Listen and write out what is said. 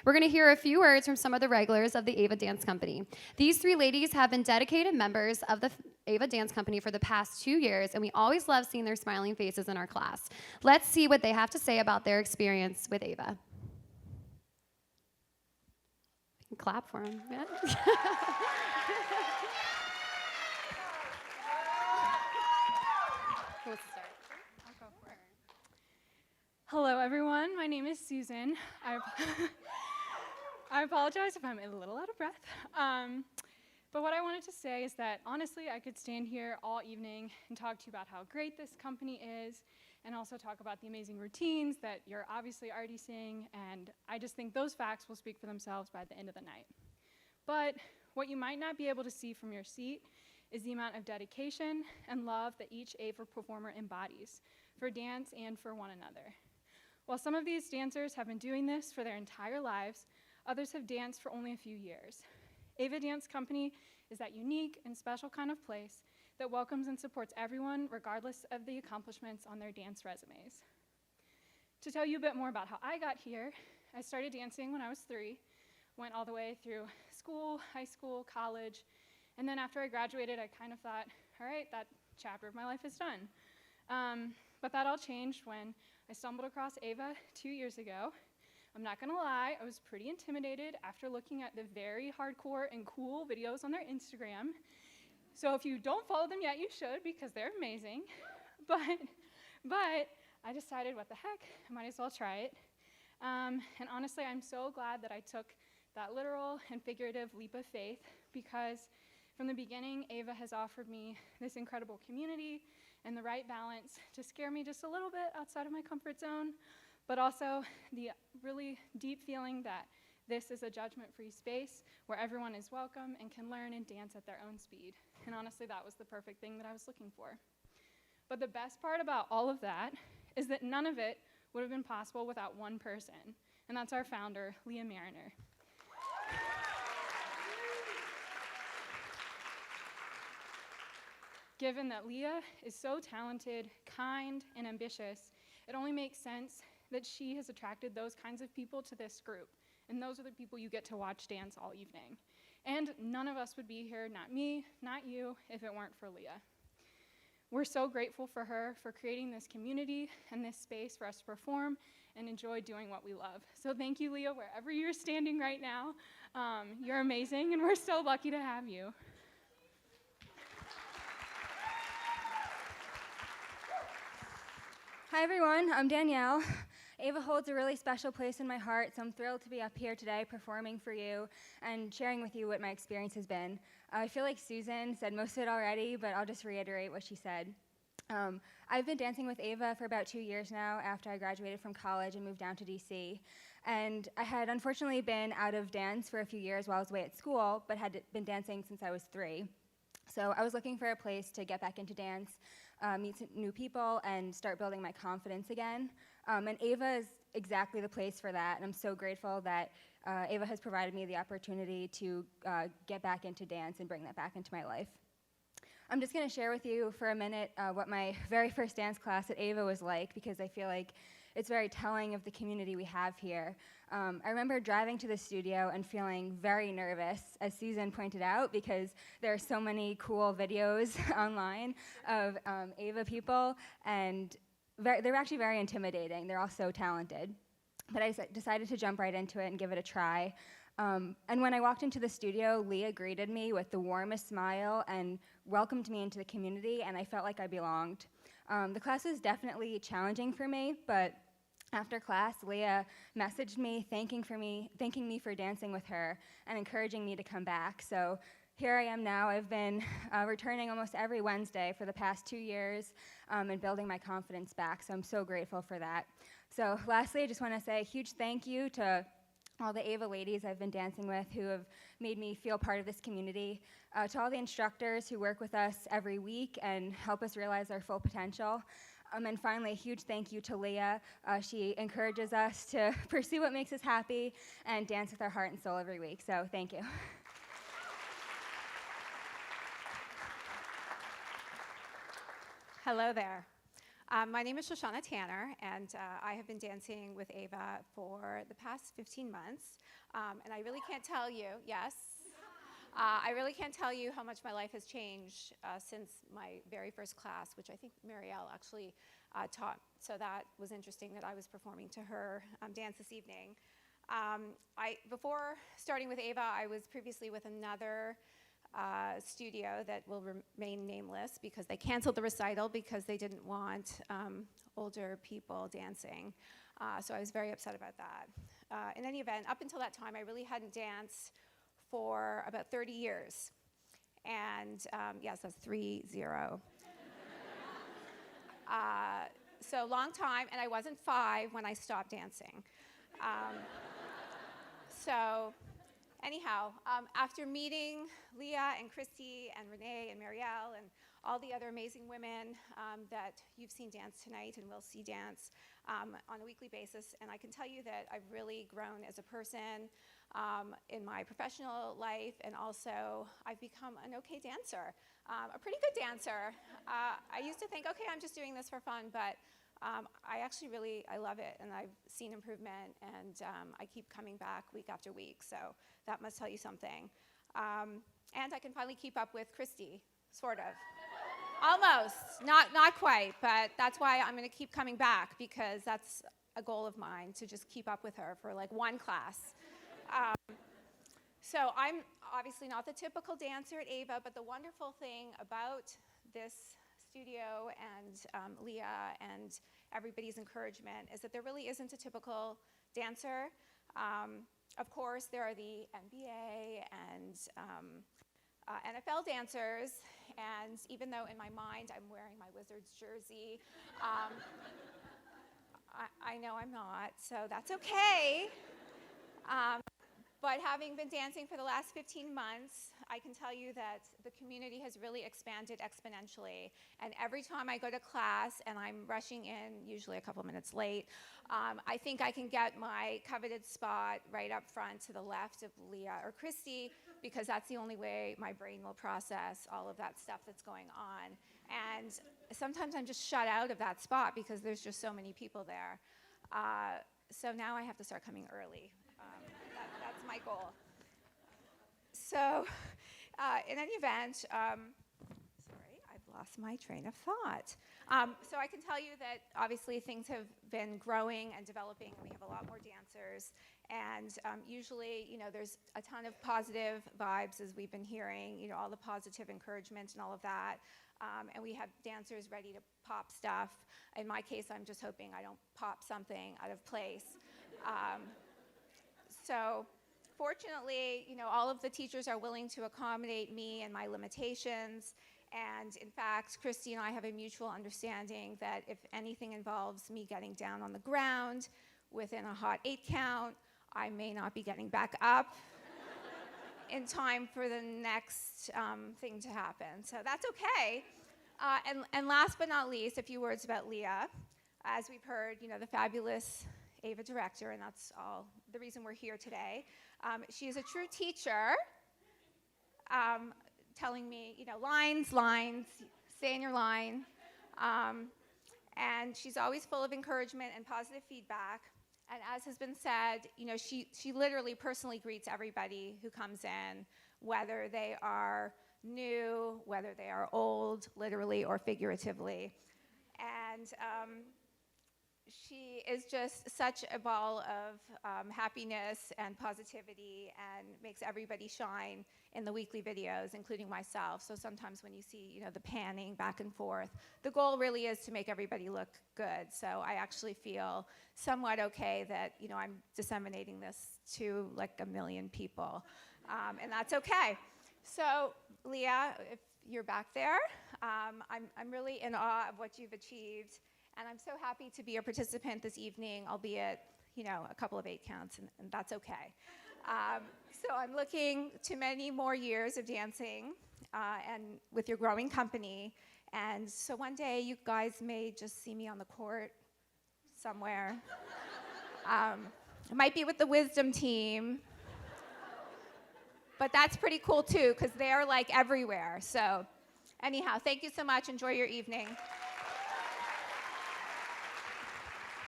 we're going to hear a few words from some of the regulars of the AVA Dance Company. These three ladies have been dedicated members of the AVA Dance Company for the past 2 years, and we always love seeing their smiling faces in our class. Let's see what they have to say about their experience with AVA. You can clap for them. Yeah. Let's start. I'll go for it. Hello, everyone. My name is Susan. I apologize if I'm a little out of breath. But what I wanted to say is that, honestly, I could stand here all evening and talk to you about how great this company is, and also talk about the amazing routines that you're obviously already seeing, and I just think those facts will speak for themselves by the end of the night. But what you might not be able to see from your seat is the amount of dedication and love that each AVA performer embodies for dance and for one another. While some of these dancers have been doing this for their entire lives, others have danced for only a few years. AVA Dance Company is that unique and special kind of place that welcomes and supports everyone regardless of the accomplishments on their dance resumes. To tell you a bit more about how I got here, I started dancing when I was 3, went all the way through school, high school, college, and then after I graduated, I kind of thought, all right, that chapter of my life is done. But that all changed when I stumbled across AVA 2 years ago. I'm not gonna lie, I was pretty intimidated after looking at the very hardcore and cool videos on their Instagram. So if you don't follow them yet, you should, because they're amazing. But I decided, what the heck, I might as well try it. And honestly, I'm so glad that I took that literal and figurative leap of faith, because from the beginning, AVA has offered me this incredible community and the right balance to scare me just a little bit outside of my comfort zone, but also the really deep feeling that this is a judgment-free space where everyone is welcome and can learn and dance at their own speed. And honestly, that was the perfect thing that I was looking for. But the best part about all of that is that none of it would have been possible without one person, and that's our founder, Leah Mariner. Given that Leah is so talented, kind, and ambitious, it only makes sense that she has attracted those kinds of people to this group, and those are the people you get to watch dance all evening. And none of us would be here, not me, not you, if it weren't for Leah. We're so grateful for her for creating this community and this space for us to perform and enjoy doing what we love. So thank you, Leah, wherever you're standing right now. You're amazing, and we're so lucky to have you. Hi everyone, I'm Danielle. AVA holds a really special place in my heart, so I'm thrilled to be up here today performing for you and sharing with you what my experience has been. I feel like Susan said most of it already, but I'll just reiterate what she said. I've been dancing with AVA for about 2 years now after I graduated from college and moved down to DC. And I had unfortunately been out of dance for a few years while I was away at school, but had been dancing since I was 3. So I was looking for a place to get back into dance, meet some new people, and start building my confidence again. And AVA is exactly the place for that, and I'm so grateful that AVA has provided me the opportunity to get back into dance and bring that back into my life. I'm just going to share with you for a minute what my very first dance class at AVA was like, because I feel like it's very telling of the community we have here. I remember driving to the studio and feeling very nervous, as Susan pointed out, because there are so many cool videos online of AVA people, and they're actually very intimidating. They're all so talented. But I decided to jump right into it and give it a try. And when I walked into the studio, Leah greeted me with the warmest smile and welcomed me into the community, and I felt like I belonged. The class was definitely challenging for me, but after class, Leah messaged me thanking me for dancing with her and encouraging me to come back. So here I am now. I've been returning almost every Wednesday for the past 2 years and building my confidence back, so I'm so grateful for that. So lastly, I just want to say a huge thank you to all the AVA ladies I've been dancing with who have made me feel part of this community, to all the instructors who work with us every week and help us realize our full potential. And finally, a huge thank you to Leah. She encourages us to pursue what makes us happy and dance with our heart and soul every week, so thank you. Hello there. My name is Shoshana Tanner, and I have been dancing with AVA for the past 15 months. And I really can't tell you, yes, I really can't tell you how much my life has changed since my very first class, which I think Marielle actually taught. So that was interesting that I was performing to her dance this evening. Before starting with AVA, I was previously with another studio that will remain nameless because they canceled the recital because they didn't want older people dancing. So I was very upset about that. In any event, up until that time, I really hadn't danced for about 30 years. And yes, that's 30. So long time, and I wasn't 5 when I stopped dancing. So anyhow, after meeting Leah and Christy and Renee and Marielle and all the other amazing women that you've seen dance tonight and will see dance on a weekly basis, and I can tell you that I've really grown as a person in my professional life, and also I've become an okay dancer, a pretty good dancer. I used to think, okay, I'm just doing this for fun, but I actually I love it, and I've seen improvement, and I keep coming back week after week, so that must tell you something. And I can finally keep up with Christy, sort of. Almost, not quite, but that's why I'm going to keep coming back, because that's a goal of mine, to just keep up with her for like one class. So I'm obviously not the typical dancer at AVA, but the wonderful thing about this studio and Leah and everybody's encouragement is that there really isn't a typical dancer. Of course, there are the NBA and NFL dancers, and even though in my mind I'm wearing my Wizards jersey, I know I'm not, so that's okay. But having been dancing for the last 15 months, I can tell you that the community has really expanded exponentially. And every time I go to class and I'm rushing in, usually a couple minutes late, I think I can get my coveted spot right up front to the left of Leah or Christy, because that's the only way my brain will process all of that stuff that's going on. And sometimes I'm just shut out of that spot because there's just so many people there. So now I have to start coming early. That's my goal. So in any event, sorry, I've lost my train of thought. So I can tell you that obviously things have been growing and developing, and we have a lot more dancers. And usually, there's a ton of positive vibes, as we've been hearing, all the positive encouragement and all of that. And we have dancers ready to pop stuff. In my case, I'm just hoping I don't pop something out of place. So fortunately, all of the teachers are willing to accommodate me and my limitations. And in fact, Christy and I have a mutual understanding that if anything involves me getting down on the ground within a hot 8 count, I may not be getting back up in time for the next thing to happen. So that's okay. And last but not least, a few words about Leah. As we've heard, the fabulous AVA director, and that's all the reason we're here today. She is a true teacher, telling me, lines, stay in your line. And she's always full of encouragement and positive feedback. And as has been said, she literally personally greets everybody who comes in, whether they are new, whether they are old, literally or figuratively. And she is just such a ball of happiness and positivity, and makes everybody shine in the weekly videos, including myself. So sometimes when you see, the panning back and forth, the goal really is to make everybody look good. So I actually feel somewhat okay that, I'm disseminating this to like 1 million people, and that's okay. So Leah, if you're back there, I'm really in awe of what you've achieved. And I'm so happy to be a participant this evening, albeit, a couple of 8 counts, and that's okay. So I'm looking to many more years of dancing and with your growing company. And so one day you guys may just see me on the court somewhere. It might be with the Wisdom team. But that's pretty cool too, because they're like everywhere. So anyhow, thank you so much. Enjoy your evening.